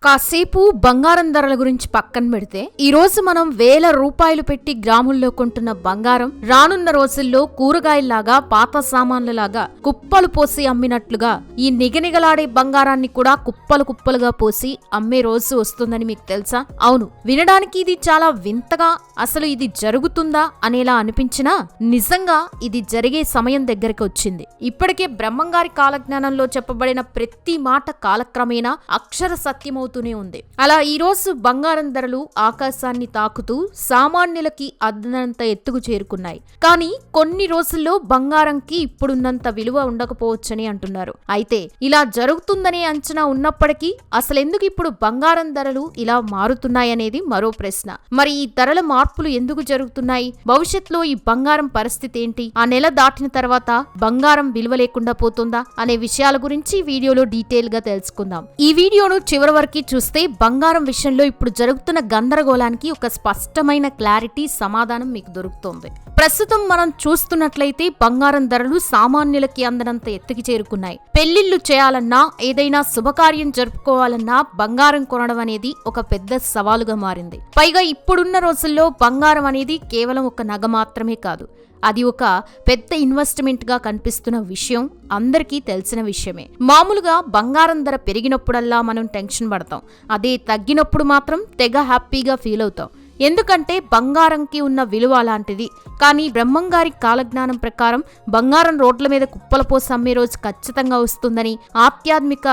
కాసేపు బంగారం ధరల గురించి పక్కన పెడితే ఈ రోజు మనం వేల రూపాయలు పెట్టి గ్రాముల్లో కొంటున్న బంగారం రానున్న రోజుల్లో కూరగాయల్లాగా పాత సామాన్లలాగా కుప్పలు పోసి అమ్మినట్లుగా ఈ నిగనిగలాడే బంగారాన్ని కూడా కుప్పలు కుప్పలుగా పోసి అమ్మే రోజు వస్తుందని మీకు తెలుసా? అవును, వినడానికి ఇది చాలా వింతగా, అసలు ఇది జరుగుతుందా అనేలా అనిపించినా నిజంగా ఇది జరిగే సమయం దగ్గరికి వచ్చింది. ఇప్పటికే బ్రహ్మంగారి కాలజ్ఞానంలో చెప్పబడిన ప్రతి మాట కాలక్రమేణా అక్షర సత్యమవుతుంది ఉంది. అలా ఈ రోజు బంగారం ధరలు ఆకాశాన్ని తాకుతూ సామాన్యులకి అద్దనంత ఎత్తుకు చేరుకున్నాయి. కానీ కొన్ని రోజుల్లో బంగారంకి ఇప్పుడున్నంత విలువ ఉండకపోవచ్చని అంటున్నారు. అయితే ఇలా జరుగుతుందనే అంచనా ఉన్నప్పటికీ అసలెందుకు ఇప్పుడు బంగారం ధరలు ఇలా మారుతున్నాయనేది మరో ప్రశ్న. మరి ఈ ధరల మార్పులు ఎందుకు జరుగుతున్నాయి? భవిష్యత్తులో ఈ బంగారం పరిస్థితి ఏంటి? ఆ నెల దాటిన తర్వాత బంగారం విలువ లేకుండా పోతుందా అనే విషయాల గురించి ఈ వీడియోలో డీటెయిల్ గా తెలుసుకుందాం. ఈ వీడియోను చివరి వరకు చూస్తే బంగారం విషయంలో ఇప్పుడు జరుగుతున్న గందరగోళానికి ఒక స్పష్టమైన క్లారిటీ, సమాధానం మీకు దొరుకుతుంది. ప్రస్తుతం మనం చూస్తున్నట్లయితే బంగారం ధరలు సామాన్యులకి అందనంత ఎత్తుకి చేరుకున్నాయి. పెళ్లిళ్లు చేయాలన్నా, ఏదైనా శుభకార్యం జరుపుకోవాలన్నా బంగారం కొనడం అనేది ఒక పెద్ద సవాలుగా మారింది. పైగా ఇప్పుడున్న రోజుల్లో బంగారం అనేది కేవలం ఒక నగ మాత్రమే కాదు, అది ఒక పెద్ద ఇన్వెస్ట్మెంట్ గా కనిపిస్తున్న విషయం అందరికీ తెలిసిన విషయమే. మామూలుగా బంగారం ధర పెరిగినప్పుడల్లా మనం టెన్షన్ పడతాం, అదే తగ్గినప్పుడు మాత్రం తెగ హ్యాపీగా ఫీల్ అవుతాం. ఎందుకంటే బంగారంకి ఉన్న విలువ అలాంటిది. కానీ బ్రహ్మంగారి కాలజ్ఞానం ప్రకారం బంగారం రోడ్ల మీద కుప్పల పోసి అమ్మే రోజు ఖచ్చితంగా వస్తుందని ఆధ్యాత్మిక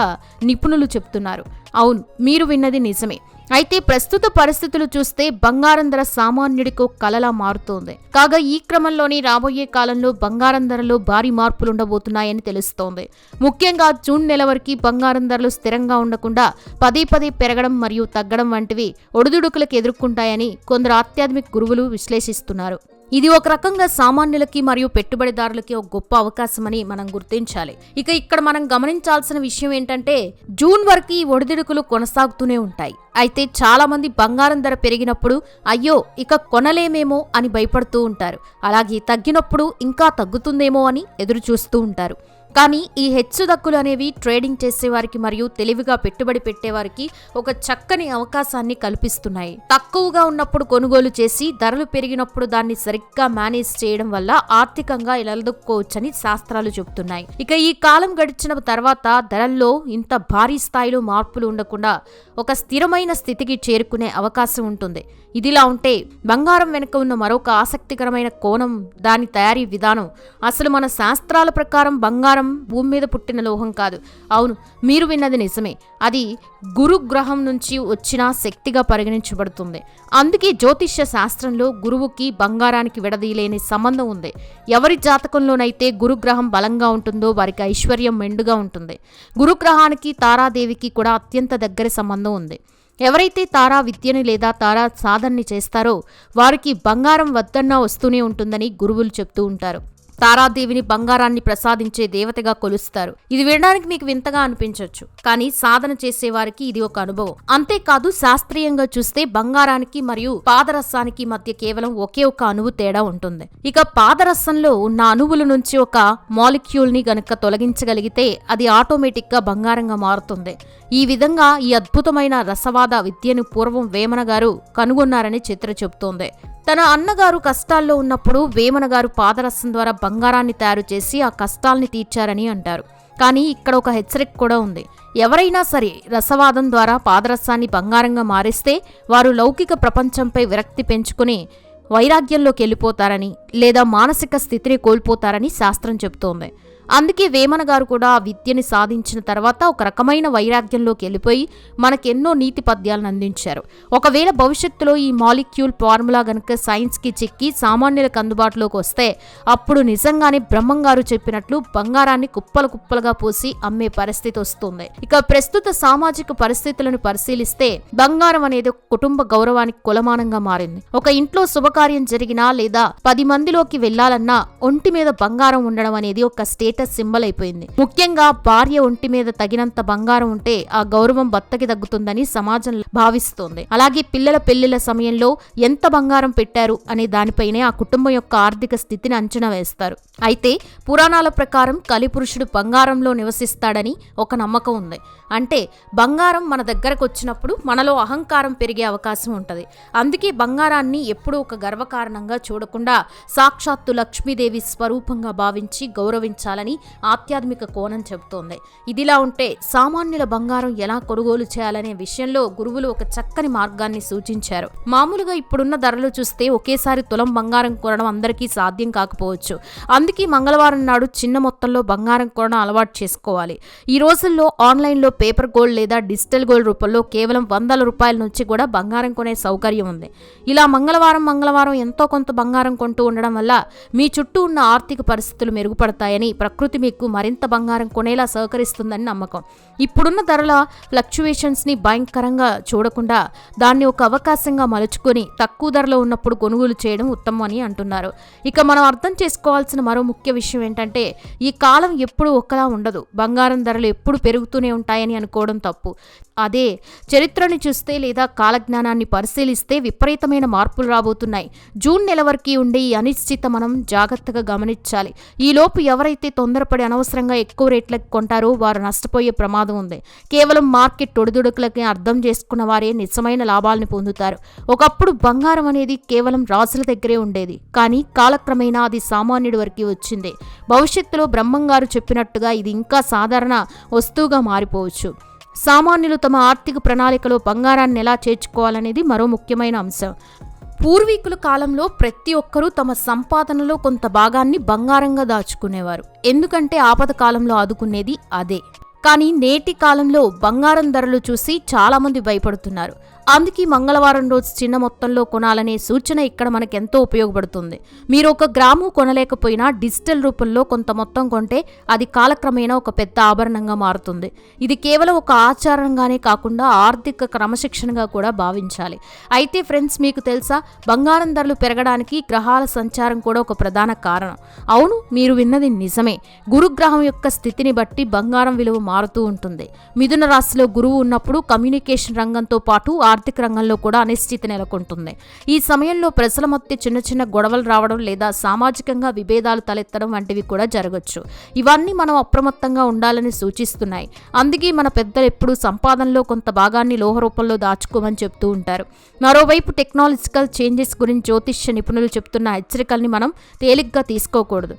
నిపుణులు చెప్తున్నారు. అవును, మీరు విన్నది నిజమే. అయితే ప్రస్తుత పరిస్థితులు చూస్తే బంగారం ధర సామాన్యుడికో కలలా మారుతోంది. కాగా ఈ క్రమంలోనే రాబోయే కాలంలో బంగారం ధరలో భారీ మార్పులు ఉండబోతున్నాయని తెలుస్తోంది. ముఖ్యంగా జూన్ నెల వరకు బంగారం ధరలు స్థిరంగా ఉండకుండా పదే పదే పెరగడం మరియు తగ్గడం వంటివి ఒడిదుడుకులకు ఎదుర్కొంటాయని కొందరు ఆధ్యాత్మిక గురువులు విశ్లేషిస్తున్నారు. ఇది ఒక రకంగా సామాన్యులకి మరియు పెట్టుబడిదారులకి ఒక గొప్ప అవకాశమని మనం గుర్తించాలి. ఇక ఇక్కడ మనం గమనించాల్సిన విషయం ఏంటంటే జూన్ వరకు ఈ ఒడిదుడుకులు కొనసాగుతూనే ఉంటాయి. అయితే చాలా మంది బంగారం ధర పెరిగినప్పుడు అయ్యో ఇక కొనలేమేమో అని భయపడుతూ ఉంటారు. అలాగే తగ్గినప్పుడు ఇంకా తగ్గుతుందేమో అని ఎదురు చూస్తూ ఉంటారు. కానీ ఈ హెచ్చుదక్కులు అనేవి ట్రేడింగ్ చేసేవారికి మరియు తెలివిగా పెట్టుబడి పెట్టేవారికి ఒక చక్కని అవకాశాన్ని కల్పిస్తున్నాయి. తక్కువగా ఉన్నప్పుడు కొనుగోలు చేసి ధరలు పెరిగినప్పుడు దాన్ని సరిగ్గా మేనేజ్ చేయడం వల్ల ఆర్థికంగా నిలదొక్కుకోవచ్చని శాస్త్రాలు చెబుతున్నాయి. ఇక ఈ కాలం గడిచిన తర్వాత ధరల్లో ఇంత భారీ స్థాయిలో మార్పులు ఉండకుండా ఒక స్థిరమైన స్థితికి చేరుకునే అవకాశం ఉంటుంది. ఇదిలా ఉంటే బంగారం వెనుక ఉన్న మరొక ఆసక్తికరమైన కోణం దాని తయారీ విధానం. అసలు మన శాస్త్రాల ప్రకారం బంగారం భూమి మీద పుట్టిన లోహం కాదు. అవును, మీరు విన్నది నిజమే. అది గురుగ్రహం నుంచి వచ్చిన శక్తిగా పరిగణించబడుతుంది. అందుకే జ్యోతిష్య శాస్త్రంలో గురువుకి బంగారానికి విడదీయలేని సంబంధం ఉంది. ఎవరి జాతకంలోనైతే గురుగ్రహం బలంగా ఉంటుందో వారికి ఐశ్వర్యం మెండుగా ఉంటుంది. గురుగ్రహానికి తారాదేవికి కూడా అత్యంత దగ్గర సంబంధం ఉంది. ఎవరైతే తారా విద్యని లేదా తారా సాధనని చేస్తారో వారికి బంగారం వద్దన్నా వస్తూనే ఉంటుందని గురువులు చెప్తూ ఉంటారు. తారాదేవిని బంగారాన్ని ప్రసాదించే దేవతగా కొలుస్తారు. ఇది వినడానికి మీకు వింతగా అనిపించవచ్చు, కానీ సాధన చేసేవారికి ఇది ఒక అనుభవం. అంతేకాదు శాస్త్రీయంగా చూస్తే బంగారానికి మరియు పాదరసానికి మధ్య కేవలం ఒకే ఒక అణువు తేడా ఉంటుంది. ఇక పాదరసంలో ఉన్న అణువుల నుంచి ఒక మాలిక్యూల్ ని గనక తొలగించగలిగితే అది ఆటోమేటిక్ గా బంగారంగా మారుతుంది. ఈ విధంగా ఈ అద్భుతమైన రసవాద విద్యను పూర్వం వేమన గారు కనుగొన్నారని చిత్ర చెబుతోంది. తన అన్నగారు కష్టాల్లో ఉన్నప్పుడు వేమన గారు పాదరసం ద్వారా బంగారాన్ని తయారు చేసి ఆ కష్టాల్ని తీర్చారని అంటారు. కానీ ఇక్కడ ఒక హెచ్చరిక కూడా ఉంది. ఎవరైనా సరే రసవాదం ద్వారా పాదరసాన్ని బంగారంగా మారిస్తే వారు లౌకిక ప్రపంచంపై విరక్తి పెంచుకుని వైరాగ్యంలోకి వెళ్ళిపోతారని లేదా మానసిక స్థితిని కోల్పోతారని శాస్త్రం చెబుతోంది. అందుకే వేమన గారు కూడా ఆ విద్యని సాధించిన తర్వాత ఒక రకమైన వైరాగ్యంలోకి వెళ్ళిపోయి మనకెన్నో నీతి పద్యాలను అందించారు. ఒకవేళ భవిష్యత్తులో ఈ మాలిక్యూల్ ఫార్ములా గనుక సైన్స్కి చిక్కి సామాన్యులకు అందుబాటులోకి వస్తే అప్పుడు నిజంగానే బ్రహ్మంగారు చెప్పినట్లు బంగారాన్ని కుప్పలు కుప్పలుగా పోసి అమ్మే పరిస్థితి వస్తుంది. ఇక ప్రస్తుత సామాజిక పరిస్థితులను పరిశీలిస్తే బంగారం అనేది కుటుంబ గౌరవానికి కొలమానంగా మారింది. ఒక ఇంట్లో శుభకార్యం జరిగినా లేదా 10 మందిలోకి వెళ్లాలన్నా ఒంటి మీద బంగారం ఉండడం అనేది ఒక స్టేటస్ స్టేటస్ సింబల్ అయిపోయింది. ముఖ్యంగా భార్య ఒంటి మీద తగినంత బంగారం ఉంటే ఆ గౌరవం భర్తకి తగ్గుతుందని సమాజం భావిస్తోంది. అలాగే పిల్లల పెళ్లిళ్ల సమయంలో ఎంత బంగారం పెట్టారు అనే దానిపైనే ఆ కుటుంబం యొక్క ఆర్థిక స్థితిని అంచనా వేస్తారు. అయితే పురాణాల ప్రకారం కలిపురుషుడు బంగారంలో నివసిస్తాడని ఒక నమ్మకం ఉంది. అంటే బంగారం మన దగ్గరకు వచ్చినప్పుడు మనలో అహంకారం పెరిగే అవకాశం ఉంటుంది. అందుకే బంగారాన్ని ఎప్పుడూ ఒక గర్వకారణంగా చూడకుండా సాక్షాత్తు లక్ష్మీదేవి స్వరూపంగా భావించి గౌరవించాలని ఆధ్యాత్మిక కోణం చెబుతోంది. ఇదిలా ఉంటే సామాన్యుల బంగారం ఎలా కొనుగోలు చేయాలనే విషయంలో గురువులు ఒక చక్కని మార్గాన్ని సూచించారు. మామూలుగా ఇప్పుడున్న ధరలు చూస్తే ఒకేసారి తులం బంగారం కొనడం అందరికీ సాధ్యం కాకపోవచ్చు. అందుకే మంగళవారం నాడు చిన్న మొత్తంలో బంగారం కొనడం అలవాటు చేసుకోవాలి. ఈ రోజుల్లో ఆన్లైన్లో పేపర్ గోల్డ్ లేదా డిజిటల్ గోల్డ్ రూపంలో కేవలం ₹100 నుంచి కూడా బంగారం కొనే సౌకర్యం ఉంది. ఇలా మంగళవారం ఎంతో కొంత బంగారం కొంటూ ఉండడం వల్ల మీ చుట్టూ ఉన్న ఆర్థిక పరిస్థితులు మెరుగుపడతాయని, ప్రకృతి మీకు మరింత బంగారం కొనేలా సహకరిస్తుందని నమ్మకం. ఇప్పుడున్న ధరల ఫ్లక్చువేషన్స్ ని భయంకరంగా చూడకుండా దాన్ని ఒక అవకాశంగా మలుచుకొని తక్కువ ధరలో ఉన్నప్పుడు కొనుగోలు చేయడం ఉత్తమం అని అంటున్నారు. ఇక మనం అర్థం చేసుకోవాల్సిన మరో ముఖ్య విషయం ఏంటంటే ఈ కాలం ఎప్పుడూ ఒకలా ఉండదు. బంగారం ధరలు ఎప్పుడు పెరుగుతూనే ఉంటాయని అనుకోవడం తప్పు. అదే చరిత్రని చూస్తే లేదా కాలజ్ఞానాన్ని పరిశీలిస్తే విపరీతమైన మార్పులు రాబోతున్నాయి. జూన్ నెల వరకు ఉండే ఈ అనిశ్చిత మనం జాగ్రత్తగా గమనించాలి. ఈలోపు ఎవరైతే తొందరపడి అనవసరంగా ఎక్కువ రేట్లకు కొంటారో వారు నష్టపోయే ప్రమాదం ఉంది. కేవలం మార్కెట్ ఒడిదుడుకులకి అర్థం చేసుకున్న వారే నిజమైన లాభాలను పొందుతారు. ఒకప్పుడు బంగారం అనేది కేవలం రాజుల దగ్గరే ఉండేది, కానీ కాలక్రమేణా అది సామాన్యుడి వరకు వచ్చింది. భవిష్యత్తులో బ్రహ్మంగారు చెప్పినట్టుగా ఇది ఇంకా సాధారణ వస్తువుగా మారిపోవచ్చు. సామాన్యులు తమ ఆర్థిక ప్రణాళికలో బంగారాన్ని ఎలా చేర్చుకోవాలనేది మరో ముఖ్యమైన అంశం. పూర్వీకుల కాలంలో ప్రతి ఒక్కరూ తమ సంపాదనలో కొంత భాగాన్ని బంగారంగా దాచుకునేవారు. ఎందుకంటే ఆపద కాలంలో ఆదుకునేది అదే. కానీ నేటి కాలంలో బంగారం ధరలు చూసి చాలామంది భయపడుతున్నారు. అందుకే మంగళవారం రోజు చిన్న మొత్తంలో కొనాలనే సూచన ఇక్కడ మనకెంతో ఉపయోగపడుతుంది. మీరు 1 గ్రాము కొనలేకపోయినా డిజిటల్ రూపంలో కొంత మొత్తం కొంటే అది కాలక్రమేణా ఒక పెద్ద ఆభరణంగా మారుతుంది. ఇది కేవలం ఒక ఆచారంగానే కాకుండా ఆర్థిక క్రమశిక్షణగా కూడా భావించాలి. అయితే ఫ్రెండ్స్, మీకు తెలుసా, బంగారం ధరలు పెరగడానికి గ్రహాల సంచారం కూడా ఒక ప్రధాన కారణం. అవును, మీరు విన్నది నిజమే. గురుగ్రహం యొక్క స్థితిని బట్టి బంగారం విలువ మారుతూ ఉంటుంది. మిథున రాశిలో గురువు ఉన్నప్పుడు కమ్యూనికేషన్ రంగంతో పాటు ఆర్థిక రంగంలో కూడా అనిశ్చితి నెలకొంటుంది. ఈ సమయంలో ప్రజల మధ్య చిన్న చిన్న గొడవలు రావడం లేదా సామాజికంగా విభేదాలు తలెత్తడం వంటివి కూడా జరగచ్చు. ఇవన్నీ మనం అప్రమత్తంగా ఉండాలని సూచిస్తున్నాయి. అందుకే మన పెద్దలు ఎప్పుడూ సంపాదనలో కొంత భాగాన్ని లోహ రూపంలో దాచుకోమని చెప్తూ ఉంటారు. మరోవైపు టెక్నాలజికల్ చేంజెస్ గురించి జ్యోతిష్య నిపుణులు చెప్తున్న హెచ్చరికల్ని మనం తేలిగ్గా తీసుకోకూడదు.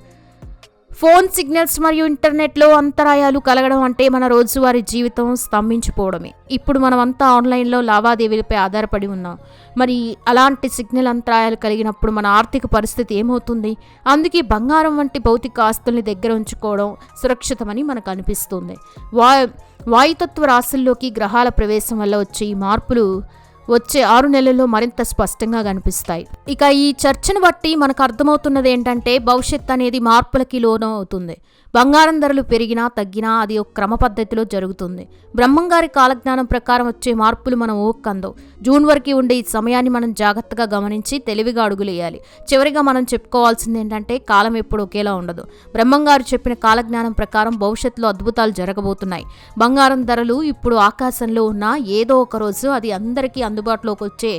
ఫోన్ సిగ్నల్స్ మరియు ఇంటర్నెట్లో అంతరాయాలు కలగడం అంటే మన రోజువారీ జీవితం స్తంభించిపోవడమే. ఇప్పుడు మనమంతా ఆన్లైన్లో లావాదేవీలపై ఆధారపడి ఉన్నాం. మరి అలాంటి సిగ్నల్ అంతరాయాలు కలిగినప్పుడు మన ఆర్థిక పరిస్థితి ఏమవుతుంది? అందుకే బంగారం వంటి భౌతిక ఆస్తుల్ని దగ్గర ఉంచుకోవడం సురక్షితమని మనకు అనిపిస్తుంది. వాయుతత్వ రాశుల్లోకి గ్రహాల ప్రవేశం వల్ల వచ్చే ఈ మార్పులు వచ్చే 6 నెలల్లో మరింత స్పష్టంగా కనిపిస్తాయి. ఇక ఈ చర్చను బట్టి మనకు అర్థమవుతున్నది ఏంటంటే భవిష్యత్ అనేది మార్పులకి లోనం అవుతుంది. బంగారం ధరలు పెరిగినా తగ్గినా అది ఒక క్రమ పద్ధతిలో జరుగుతుంది. బ్రహ్మంగారి కాలజ్ఞానం ప్రకారం వచ్చే మార్పులు మనం ఊహకందవు. జూన్ వరకు ఉండే ఈ సమయాన్ని మనం జాగ్రత్తగా గమనించి తెలివిగా అడుగులేయాలి. చివరిగా మనం చెప్పుకోవాల్సింది ఏంటంటే కాలం ఎప్పుడు ఒకేలా ఉండదు. బ్రహ్మంగారు చెప్పిన కాలజ్ఞానం ప్రకారం భవిష్యత్తులో అద్భుతాలు జరగబోతున్నాయి. బంగారం ధరలు ఇప్పుడు ఆకాశంలో ఉన్నా ఏదో ఒక రోజు అది అందరికీ అందుబాటులోకి వచ్చే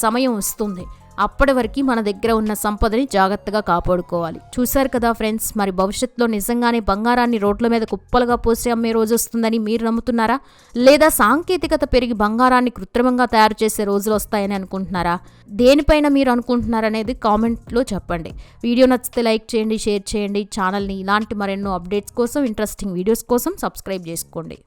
సమయం వస్తుంది. అప్పటి వరకు మన దగ్గర ఉన్న సంపదని జాగ్రత్తగా కాపాడుకోవాలి. చూశారు కదా ఫ్రెండ్స్, మరి భవిష్యత్తులో నిజంగానే బంగారాన్ని రోడ్ల మీద కుప్పలుగా పోసి అమ్మే రోజు వస్తుందని మీరు నమ్ముతున్నారా? లేదా సాంకేతికత పెరిగి బంగారాన్ని కృత్రిమంగా తయారు చేసే రోజులు వస్తాయని అనుకుంటున్నారా? దేనిపైన మీరు అనుకుంటున్నారనేది కామెంట్లో చెప్పండి. వీడియో నచ్చితే లైక్ చేయండి, షేర్ చేయండి. ఛానల్ని ఇలాంటి మరెన్నో అప్డేట్స్ కోసం, ఇంట్రెస్టింగ్ వీడియోస్ కోసం సబ్స్క్రైబ్ చేసుకోండి.